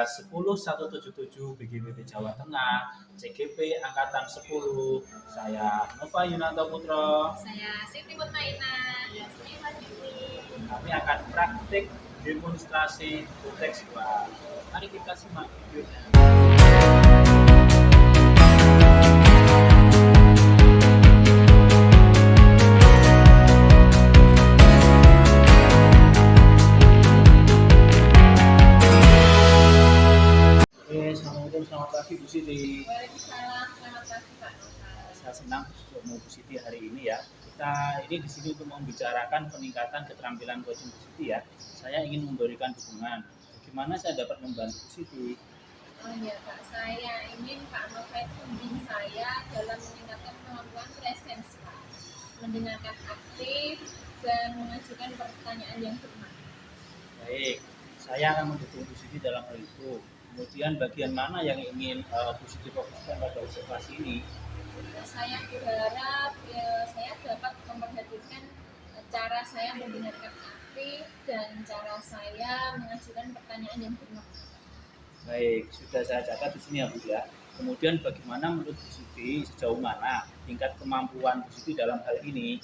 kelas 10177 BGPB Jawa Tengah, CGP Angkatan 10. Saya Nova Yunanto Putro. Saya Siti Mutmaina. Saya Wadini. Kami akan praktik demonstrasi tekstual. Mari kita simak videonya. Assalamualaikum, selamat pagi Bu Siti. Waalaikumsalam, selamat pagi Pak Nova. Saya senang ketemu Bu Siti hari ini ya. Kita ini di sini untuk membicarakan peningkatan keterampilan coaching Bu Siti ya. Saya ingin memberikan dukungan. Bagaimana saya dapat membantu Bu Siti? Oh iya Pak, saya ingin Pak Nova itu membimbing saya dalam meningkatkan kemampuan presence Pak, mendengarkan aktif dan mengajukan pertanyaan yang bermakna. Baik, saya akan mendukung Bu Siti dalam hal itu. Kemudian bagian mana yang ingin Bu Siti fokuskan pada observasi ini? Saya berharap saya dapat memperhatikan cara saya mendengarkan aktif dan cara saya mengajukan pertanyaan yang bermakna. Baik, sudah saya catat di sini ya Bu ya. Kemudian bagaimana menurut Bu Siti, sejauh mana tingkat kemampuan Bu Siti dalam hal ini?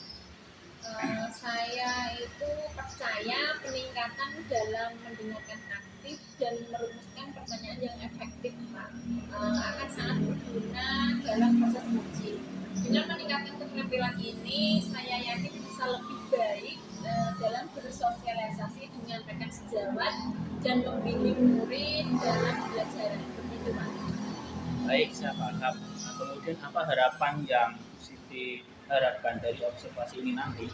Saya itu percaya peningkatan dalam mendengarkan aktif dan merumuskan pertanyaan yang efektif Pak, akan sangat berguna dalam proses coaching. Dengan meningkatkan keterampilan ini, saya yakin bisa lebih baik dalam bersosialisasi dengan rekan sejawat dan membimbing murid dalam belajar. Begitu Pak. Baik, saya paham. Nah, kemudian apa harapan yang Bu Siti harapkan dari observasi ini nanti?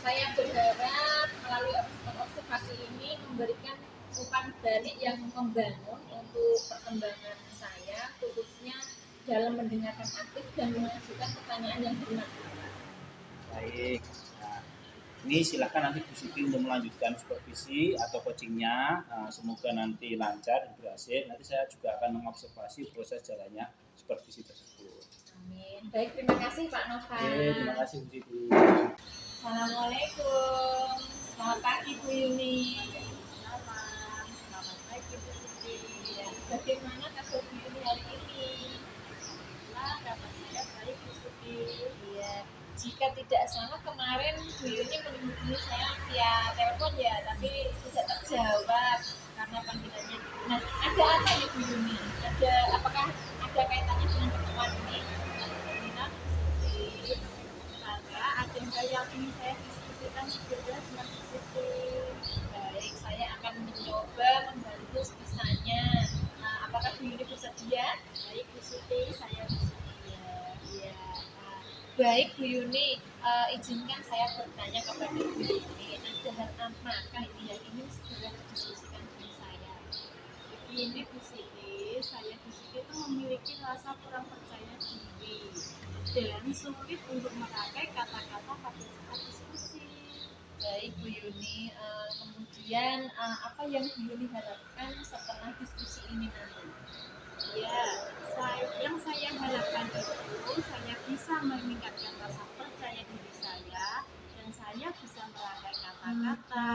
Saya berharap melalui observasi ini memberikan umpan balik yang membangun untuk perkembangan saya, khususnya dalam mendengarkan aktif dan mengajukan pertanyaan yang bermakna. Baik, nah, ini silahkan nanti Bu Siti untuk melanjutkan supervisi atau coachingnya. Semoga nanti lancar dan berhasil. Nanti saya juga akan mengobservasi proses jalannya supervisi tersebut. Amin. Baik, terima kasih Pak Nova. Oke, terima kasih Bu Siti. Assalamualaikum. Selamat pagi Bu Yuni. Selamat pagi Bu Siti. Ya, bagaimana kabar Bu Yuni hari ini? Nah, kabar saya baik Bu Siti. Iya. Jika tidak salah kemarin Bu Yuni menghubungi saya via telepon ya, tapi tidak terjawab karena panggilannya. Nah, ada apa ya Bu Yuni? Apakah ada kaitannya dengan pertemuan ini? Nah, Bu Siti, karena ada hal yang ingin saya diskusikan juga dengan Bu Siti. Baik, saya akan mencoba membantu sebisanya. Apakah Bu Yuni bersedia? Baik Bu Siti, saya bersedia. Iya. Baik Bu Yuni, izinkan saya bertanya kepada Bu Yuni, ada hal apakah ini yang ingin segera didiskusikan dengan saya? Begini Bu Siti, saya di sini tuh memiliki rasa kurang percaya diri dan sulit untuk memakai kata-kata pada saat diskusi. Baik Bu Yuni, kemudian apa yang Bu Yuni harapkan setelah diskusi ini nanti? Ya, yang saya harapkan itu saya bisa meningkatkan rasa percaya diri saya dan saya bisa merangkai kata-kata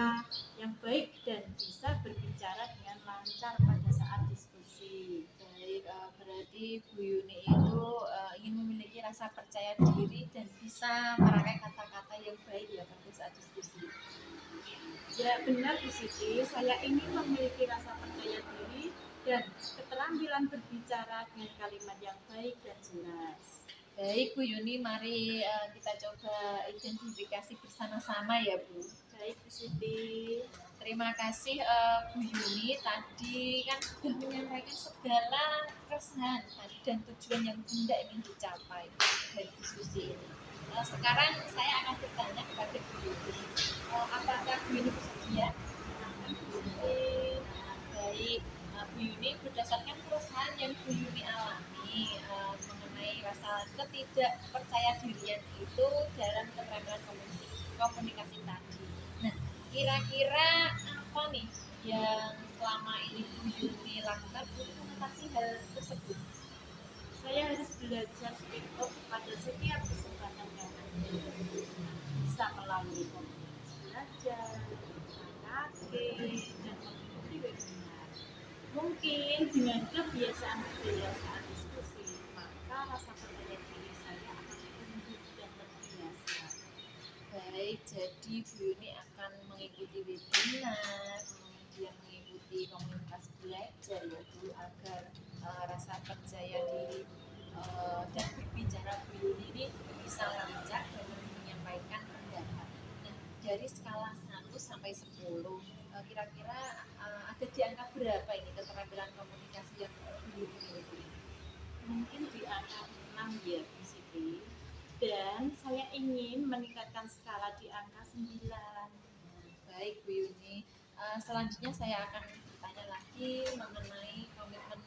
yang baik dan bisa berbicara dengan lancar pada saat diskusi. Baik, berarti Bu Yuni itu ingin memiliki rasa percaya diri dan bisa merangkai kata-kata yang baik ya pada saat diskusi. Ya benar Bu Siti, saya ingin memiliki rasa percaya diri dan keterampilan berbicara dengan kalimat yang baik dan jelas. Baik Bu Yuni, mari kita coba identifikasi bersama-sama ya Bu. Baik Bu Siti. Terima kasih Bu Yuni, tadi kan sudah menyampaikan segala keresahan dan tujuan yang hendak ingin dicapai dari diskusi ini. Sekarang saya akan bertanya kepada Bu Yuni, apakah Bu Yuni bersedia? Baik, Bu Yuni, berdasarkan keresahan yang Bu Yuni alami mengenai rasa ketidakpercayadirian itu dalam keterampilan komunikasi tadi. Nah, kira-kira apa nih yang selama ini Bu Yuni lakukan untuk mengatasi hal tersebut? Saya harus belajar speak up pada setiap kesempatan yang ada. Bisa melalui komunitas belajar, KKK, dan mengikuti webinar. Mungkin dengan kebiasaan diskusi, maka rasa percaya diri saya akan tumbuh dan terbiasa. Baik, jadi Bu Yuni akan mengikuti webinar, kemudian mengikuti komunitas belajar ya Bu, agar rasa percaya diri dan berbicara Bu Yuni ini bisa lancar dalam menyampaikan pendapat. Nah, dari skala 1 sampai 10, kira-kira ada di angka berapa ini keterampilan komunikasi yang Bu Yuni miliki? Mungkin di angka 6 ya di sini. Dan saya ingin meningkatkan skala di angka 9. Baik Bu Yuni, selanjutnya saya akan bertanya lagi mengenai komitmen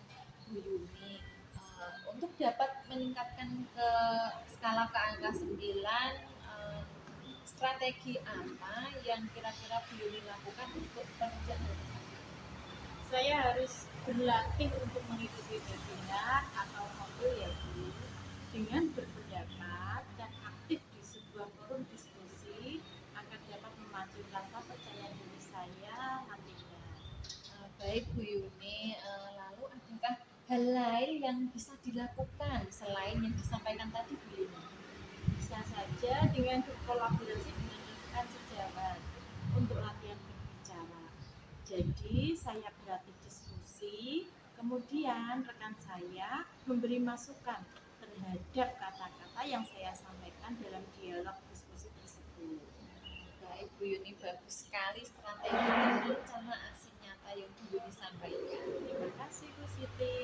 Bu Yuni. Untuk dapat meningkatkan ke skala ke angka 9, strategi apa yang kira-kira Bu Yuni lakukan untuk mengejar hal tersebut? Saya harus berlatih untuk mengikuti webinar atau modul ya Bu, dengan berpendapat dan aktif di sebuah forum diskusi agar dapat memacu rasa percaya diri saya nantinya. Baik Bu Yuni, lalu adakah hal lain yang bisa dilakukan selain yang disampaikan tadi Bu Yuni? Bisa saja dengan berkolaborasi dengan rekan sejawat untuk latihan berbicara. Jadi saya berlatih diskusi, kemudian rekan saya memberi masukan terhadap kata-kata yang saya sampaikan dalam dialog diskusi tersebut. Baik Bu Yuni, bagus sekali strategi dan rencana aksi nyata yang Bu Yuni sampaikan. Terima kasih Bu Siti.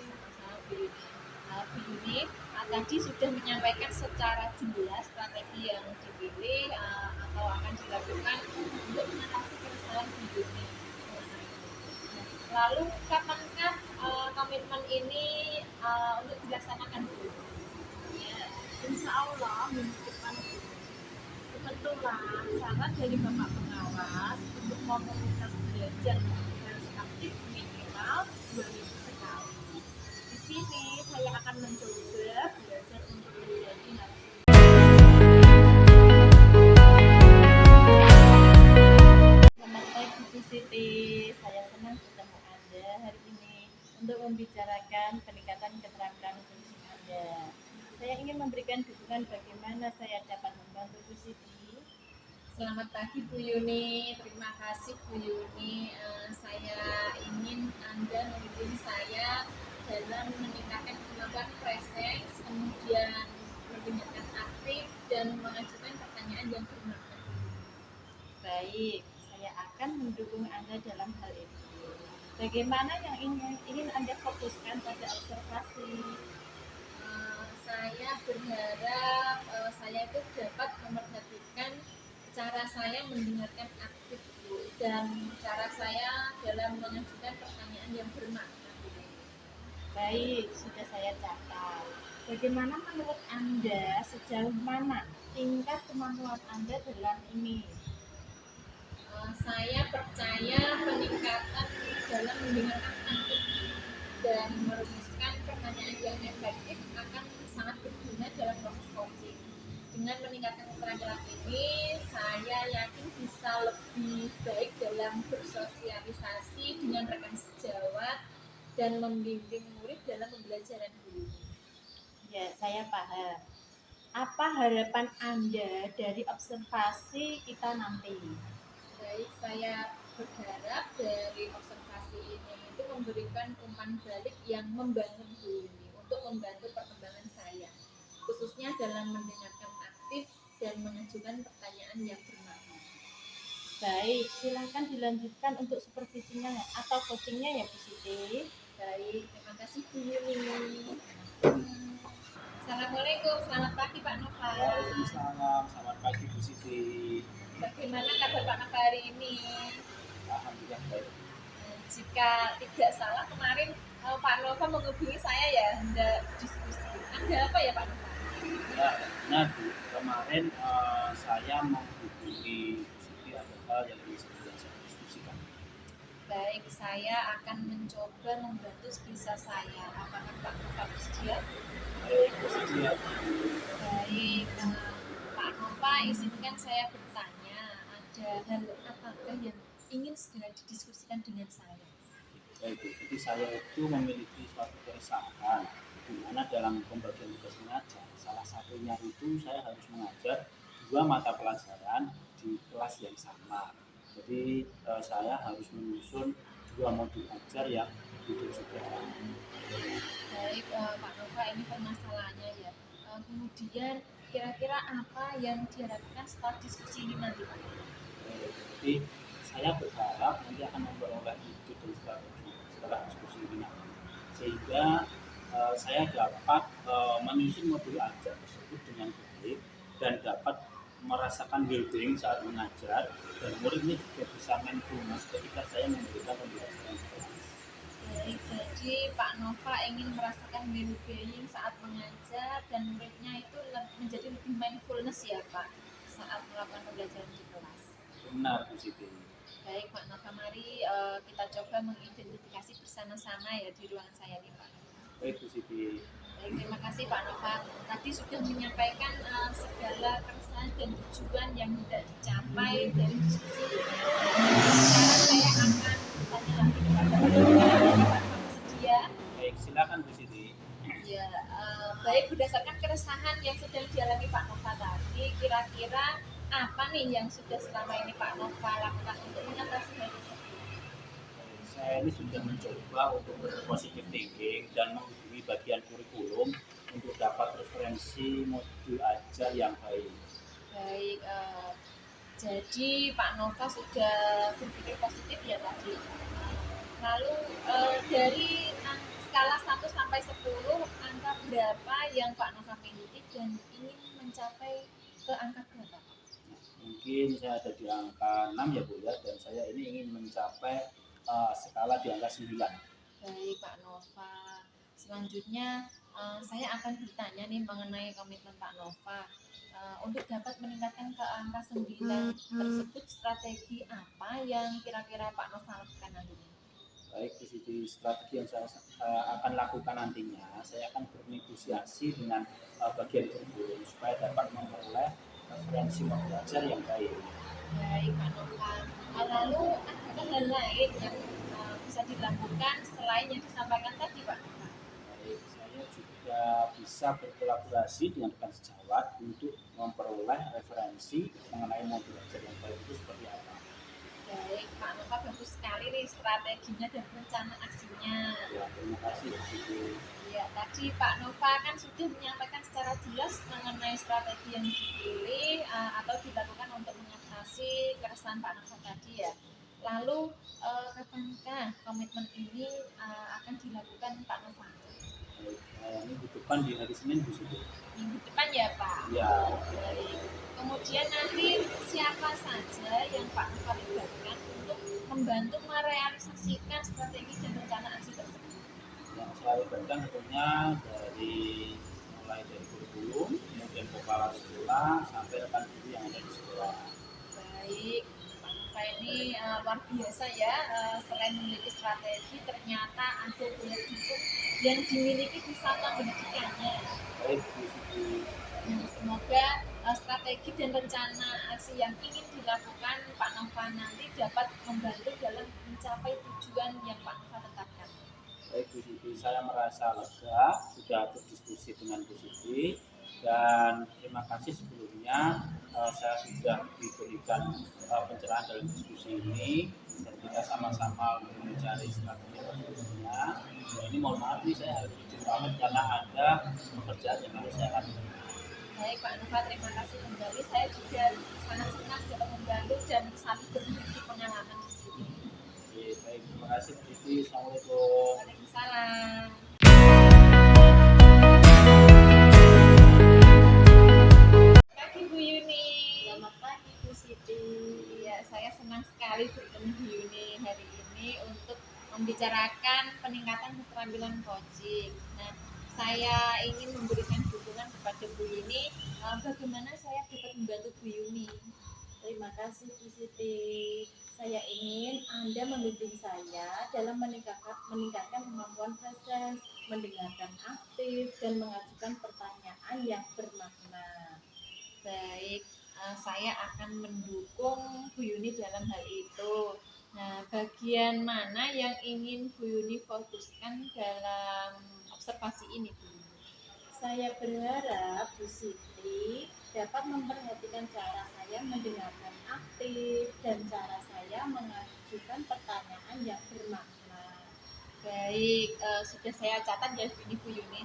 Sama-sama Bu Yuni. Bu Yuni tadi sudah menyampaikan secara jelas strategi yang dipilih atau akan dilakukan untuk mengatasi keresahan Bu Yuni. Lalu kapankah komitmen ini untuk dilaksanakan Bu Yuni? Ya, insya Allah minggu depan kebetulan saran dari Bapak Pengawas untuk komunitas belajar harus aktif minimal 2 minggu sekali. Di sini saya akan mencoba belajar untuk menjadi narasumber. Selamat pagi Bu Siti, saya senang bertemu Anda hari ini untuk membicarakan peningkatan keterampilan fisik Anda. Saya ingin memberikan dukungan bagaimana saya dapat membantu Bu Siti. Selamat pagi Bu Yuni, terima kasih Bu Yuni. Saya ingin Anda membimbing saya dalam meningkatkan kemampuan presence, kemudian mendengarkan aktif dan mengajukan pertanyaan yang bermakna. Baik, saya akan mendukung Anda dalam hal itu. Bagaimana yang ingin Anda fokuskan pada observasi? Saya berharap saya itu dapat memperhatikan cara saya mendengarkan aktif Bu, dan cara saya dalam mengajukan pertanyaan yang bermakna Bu. Baik, sudah saya catat. Bagaimana menurut Anda, sejauh mana tingkat kemampuan Anda dalam ini? Saya percaya peningkatan dalam mendengarkan aktif dan merumuskan pertanyaan yang efektif akan sangat berguna dalam proses coaching. Dengan meningkatkan keterampilan ini, saya yakin bisa lebih baik dalam bersosialisasi dengan rekan sejawat dan membimbing murid dalam pembelajaran guru. Ya, saya paham. Apa harapan Anda dari observasi kita nanti? Baik, saya berharap dari observasi ini itu memberikan umpan balik yang membangun Bu Yuni untuk membantu perkembangan saya, khususnya dalam mendengarkan aktif dan mengajukan pertanyaan yang bermakna. Baik, silakan dilanjutkan untuk supervisinya atau coachingnya ya Bu Siti. Baik, terima kasih Bu Yuni. Assalamualaikum, selamat pagi Pak Nova. Waalaikumsalam, selamat pagi Bu Siti. Bagaimana kabar Pak Nova hari ini? Alhamdulillah baik. Jika tidak salah kemarin Pak Nova menghubungi saya ya, hendak diskusi. Ada apa ya Pak Nova? Nah, Bu, kemarin saya menghubungi Bu Siti ada hal yang ingin saya diskusikan. Baik, saya akan mencoba membantu sebisa saya. Apakah Pak Nova bersedia? Baik, Bu Siti ya. Baik, Pak Nova, izinkan saya bertanya, ada hal apakah yang ingin segera didiskusikan dengan saya? Baik, Bu. Jadi saya itu memiliki suatu keresahan di mana dalam pembagian tugas mengajar, salah satunya itu saya harus mengajar dua mata pelajaran di kelas yang sama. Jadi saya harus menyusun dua modul ajar yang berbeda juga. Baik, Pak Nova, ini permasalahannya ya. Kemudian kira-kira apa yang diharapkan setelah diskusi ini nanti, Pak? Jadi saya berharap nanti akan memperoleh ide dan strategi setelah diskusi ini nanti. Sehingga saya dapat menyusun modul ajar tersebut dengan baik dan dapat merasakan well-being saat mengajar, dan murid ini juga bisa mindfulness ketika saya memberikan pembelajaran di kelas. Baik, jadi Pak Nova ingin merasakan well-being saat mengajar dan muridnya itu menjadi lebih mindfulness ya Pak saat melakukan pembelajaran di kelas. Benar, Bu Siti. Baik Pak Nova, mari kita coba mengidentifikasi bersama-sama ya di ruangan saya nih Pak. Baik, Bu Siti. Baik, terima kasih Pak Nova. Tadi sudah menyampaikan segala keresahan dan tujuan yang tidak dicapai dari diskusi ini. Sekarang saya akan tanya lagi kepada Pak Nova. Pak Nova bersedia? Baik, silakan Bu Siti. Ya, baik, berdasarkan keresahan yang sedang dialami Pak Nova tadi, kira-kira apa nih yang sudah selama ini Pak Nova lakukan untuk mengatasi hal tersebut? Saya ini sudah mencoba untuk berpositif thinking dan menghubungi bagian kurikulum untuk dapat referensi modul ajar yang baik. Baik, jadi Pak Nova sudah berpikir positif ya tadi. Lalu dari skala 1 sampai 10, angka berapa yang Pak Nova miliki dan ingin mencapai ke angka berapa? Mungkin saya ada di angka 6 ya Bu ya, dan saya ini ingin mencapai skala di angka 9. Baik Pak Nova, selanjutnya saya akan bertanya nih mengenai komitmen Pak Nova. Untuk dapat meningkatkan ke angka 9 tersebut, strategi apa yang kira-kira Pak Nova lakukan nantinya? Baik, di situ strategi yang saya akan lakukan nantinya, saya akan bernegosiasi dengan bagian kurikulum supaya dapat memperoleh referensi modul ajar yang baik. Baik Pak Nova, lalu adakah hal lain yang bisa dilakukan selain yang disampaikan tadi Pak Nova? Baik, saya juga bisa berkolaborasi dengan rekan sejawat untuk memperoleh referensi mengenai modul ajar yang baik itu seperti apa. Baik Pak Nova, bagus sekali nih strateginya dan rencana aksinya. Ya, terima kasih Bu Siti. Ya, tadi Pak Nova kan sudah menyampaikan secara jelas mengenai strategi yang dipilih atau dilakukan untuk mengatasi keresahan Pak Nova tadi ya. Lalu kapankah komitmen ini akan dilakukan Pak Nova? Baik, minggu depan di hari Senin Bu Siti. Minggu depan ya Pak? Ya, Baik. Kemudian nanti siapa saja yang Pak Nova libatkan untuk membantu merealisasikan strategi dan rencana aksi tersebut? yang saya libatkan tentunya mulai dari kurikulum, kemudian kepala sekolah sampai rekan guru yang ada di sekolah. Baik, Pak Nova ini luar biasa ya. Selain memiliki strategi, ternyata ada daya dukung yang dimiliki di satuan pendidikannya. Baik, Bu Siti. Nah, semoga strategi dan rencana aksi yang ingin dilakukan Pak Nova nanti dapat membantu dalam mencapai tujuan yang Pak Nova tetapkan. Baik Bu Siti, saya merasa lega sudah berdiskusi dengan Bu Siti, dan terima kasih sebelumnya saya sudah diberikan pencerahan dalam diskusi ini, dan kita sama-sama mencari strategi solusinya. Dan ini mohon maaf nih, saya harus izin pamit karena ada pekerjaan yang harus saya lakukan. Baik Pak Nova, terima kasih kembali. Saya juga sangat senang dapat membantu dan saling berbagi pengalaman di sini. Oke, baik, terima kasih Bu Siti. Assalamualaikum. Waalaikumsalam. Pagi Bu Yuni. Selamat pagi Bu Siti. Ya, saya senang sekali bertemu Bu Yuni hari ini untuk membicarakan peningkatan keterampilan coaching. Nah, saya ingin memberikan dukungan kepada Bu Yuni. Bagaimana saya dapat membantu Bu Yuni? Terima kasih Bu Siti. Saya ingin Anda membimbing saya dalam meningkatkan kemampuan presens, mendengarkan aktif, dan mengajukan pertanyaan yang bermakna. Baik, saya akan mendukung Bu Yuni dalam hal itu. Nah, bagian mana yang ingin Bu Yuni fokuskan dalam observasi ini, Bu? Saya berharap Bu Siti dapat memperhatikan cara saya mendengarkan aktif dan cara saya mengajukan pertanyaan yang bermakna. Baik, sudah saya catat ya ini Bu Yuni.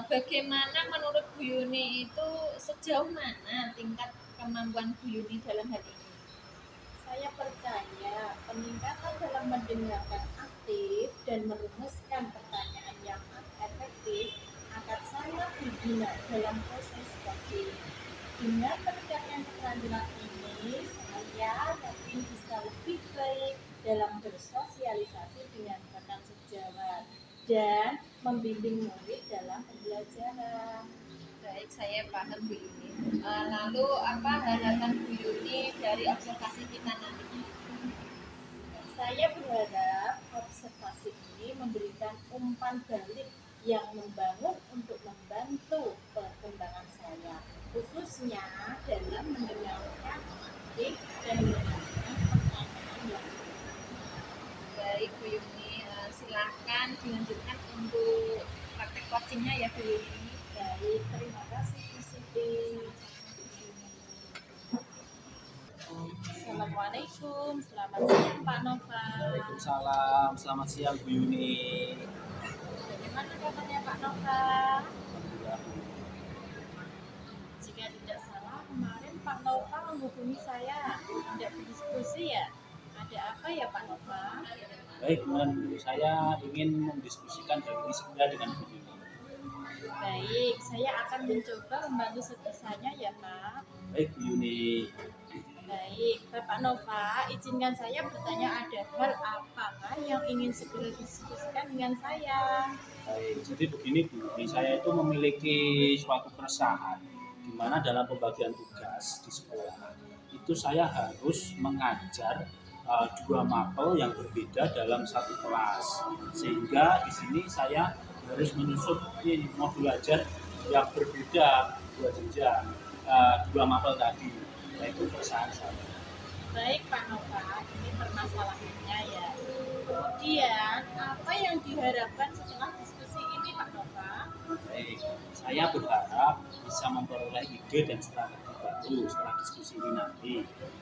Bagaimana menurut Bu Yuni itu sejauh mana tingkat kemampuan Bu Yuni dalam hal ini? Saya percaya peningkatan dalam mendengarkan aktif dan merumuskan pertanyaan yang efektif akan sangat berguna dalam proses coaching. Dengan meningkatkan keterampilan ini, saya yakin bisa lebih baik dalam bersosialisasi dengan rekan sejawat dan membimbing murid dalam pembelajaran. Baik, saya paham Bu Yuni. Lalu apa harapan Bu Yuni dari observasi kita nanti? Saya berharap observasi ini memberikan umpan balik yang membangun untuk membantu perkembangan saya, khususnya dalam mendengarkan aktif dan mendengarkan pertanyaan yang Baik Bu Yuni, silakan dilanjutkan untuk praktek coachingnya ya Bu Yuni. baik. Terima kasih Bu Siti. Assalamualaikum, selamat siang Pak Nova. Waalaikumsalam, selamat siang Bu Yuni. Bagaimana kabarnya Pak Nova? Alhamdulillah. Jika tidak salah, kemarin Pak Nova menghubungi saya, tidak berdiskusi ya? Ada apa ya Pak Nova? Baik, saya ingin mendiskusikan hal ini segera dengan Bu Yuni. Baik, saya akan mencoba membantu sebisanya ya Pak. Baik Bu Yuni. Baik, Bapak Nova, izinkan saya bertanya ada hal apakah yang ingin segera didiskusikan dengan saya? Baik, jadi begini Bu Yuni, saya itu memiliki suatu keresahan di mana dalam pembagian tugas di sekolah itu saya harus mengajar dua mapel yang berbeda dalam satu kelas, sehingga di sini saya harus menyusun modul ajar yang berbeda dua jenjang, dua mapel tadi. Nah, itu keresahan saya. Baik Pak Nova, ini permasalahannya ya. Kemudian, apa yang diharapkan setelah diskusi ini Pak Nova? Baik, saya berharap bisa memperoleh ide dan strategi baru setelah diskusi ini nanti,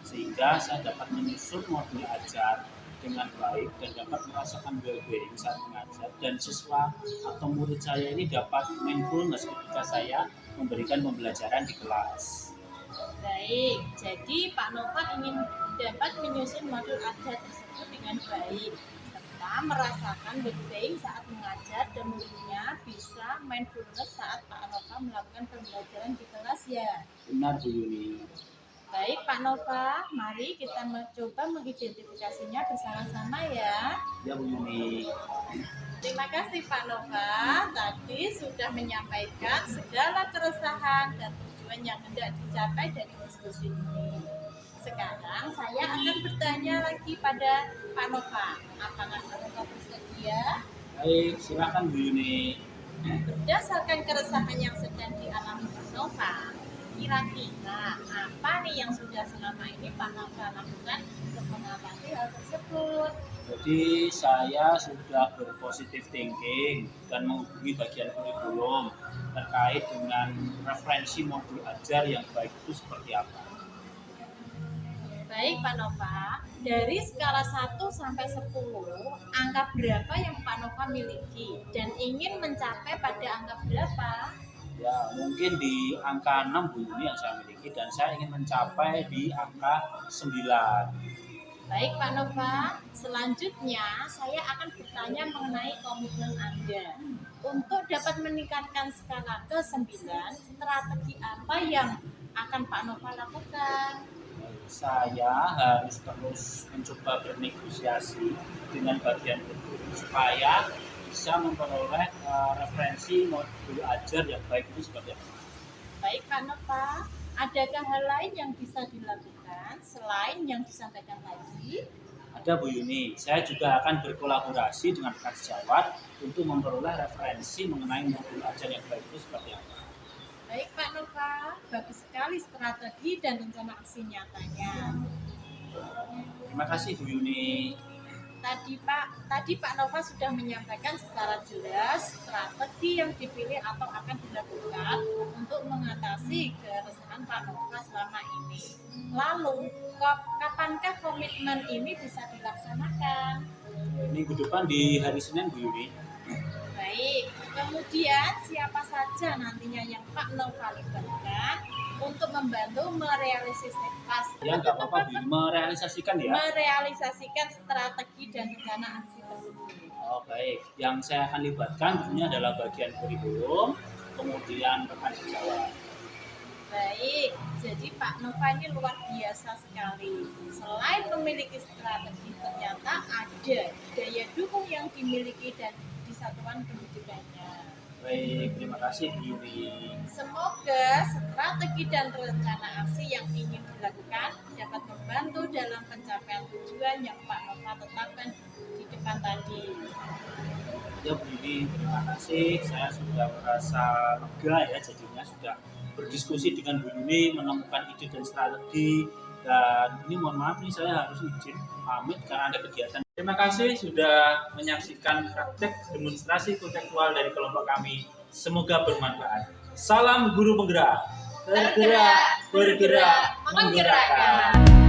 sehingga saya dapat menyusun modul ajar dengan baik dan dapat merasakan well-being saat mengajar, dan siswa atau murid saya ini dapat mindfulness ketika saya memberikan pembelajaran di kelas. Baik, jadi Pak Nova ingin dapat menyusun modul ajar tersebut dengan baik, serta merasakan well-being saat mengajar dan muridnya bisa mindfulness saat Pak Nova melakukan pembelajaran di kelas ya. Benar Bu Yuni. Baik Pak Nova, mari kita mencoba mengidentifikasinya bersama-sama ya. Ya Bu Yuni. Terima kasih Pak Nova, tadi sudah menyampaikan segala keresahan dan tujuan yang hendak dicapai dari diskusi ini. Sekarang saya akan bertanya lagi pada Pak Nova, apakah Pak Nova bersedia? Baik, silakan Bu Yuni. Berdasarkan keresahan yang sedang dialami Pak Nova, kira-kira apa nih yang sudah selama ini Pak Nova lakukan untuk mengatasi hal tersebut? Jadi saya sudah berpositif thinking dan menghubungi bagian kurikulum terkait dengan referensi modul ajar yang baik itu seperti apa. Baik Pak Nova, dari skala 1 sampai 10, angka berapa yang Pak Nova miliki dan ingin mencapai pada angka berapa? Ya, mungkin di angka 6 Bu Yuni yang saya miliki, dan saya ingin mencapai di angka 9. Baik Pak Nova, selanjutnya saya akan bertanya mengenai komitmen Anda. Untuk dapat meningkatkan skala ke 9, strategi apa yang akan Pak Nova lakukan? Saya harus terus mencoba bernegosiasi dengan bagian kurikulum supaya bisa memperoleh referensi modul ajar yang baik itu seperti apa. Baik Pak Nova, adakah hal lain yang bisa dilakukan selain yang disampaikan tadi? Ada Bu Yuni, saya juga akan berkolaborasi dengan rekan sejawat untuk memperoleh referensi mengenai modul ajar yang baik itu seperti apa. Baik Pak Nova, bagus sekali strategi dan rencana aksi nyatanya. Terima kasih Bu Yuni. Tadi Pak Nova sudah menyampaikan secara jelas strategi yang dipilih atau akan dilakukan untuk mengatasi keresahan Pak Nova selama ini. Lalu, kapankah komitmen ini bisa dilaksanakan? Minggu depan di hari Senin Bu Yuni. Baik, kemudian siapa saja nantinya yang Pak Nova libatkan untuk membantu merealisasikan Ya nggak apa-apa Bu Yuni, merealisasikan ya. merealisasikan strategi dan rencana aksi tersebut. Oh baik, yang saya akan libatkan tentunya adalah bagian kurikulum, kemudian rekan sejawat. Baik, jadi Pak Nova ini luar biasa sekali. Selain memiliki strategi, ternyata ada daya dukung yang dimiliki dan di satuan pendidikannya. Baik, terima kasih Bu Yuni. Semoga strategi dan rencana aksi yang ingin dilakukan dapat membantu dalam pencapaian tujuan yang Pak Nova tetapkan di depan tadi. Ya Bu Yuni, terima kasih. Saya sudah merasa lega ya jadinya sudah berdiskusi dengan Bu Yuni, menemukan ide dan strategi. Dan ini mohon maaf nih saya harus izin pamit karena ada kegiatan. Terima kasih sudah menyaksikan praktek demonstrasi kontekstual dari kelompok kami. Semoga bermanfaat. Salam guru penggerak. Tergerak, bergerak, menggerakkan.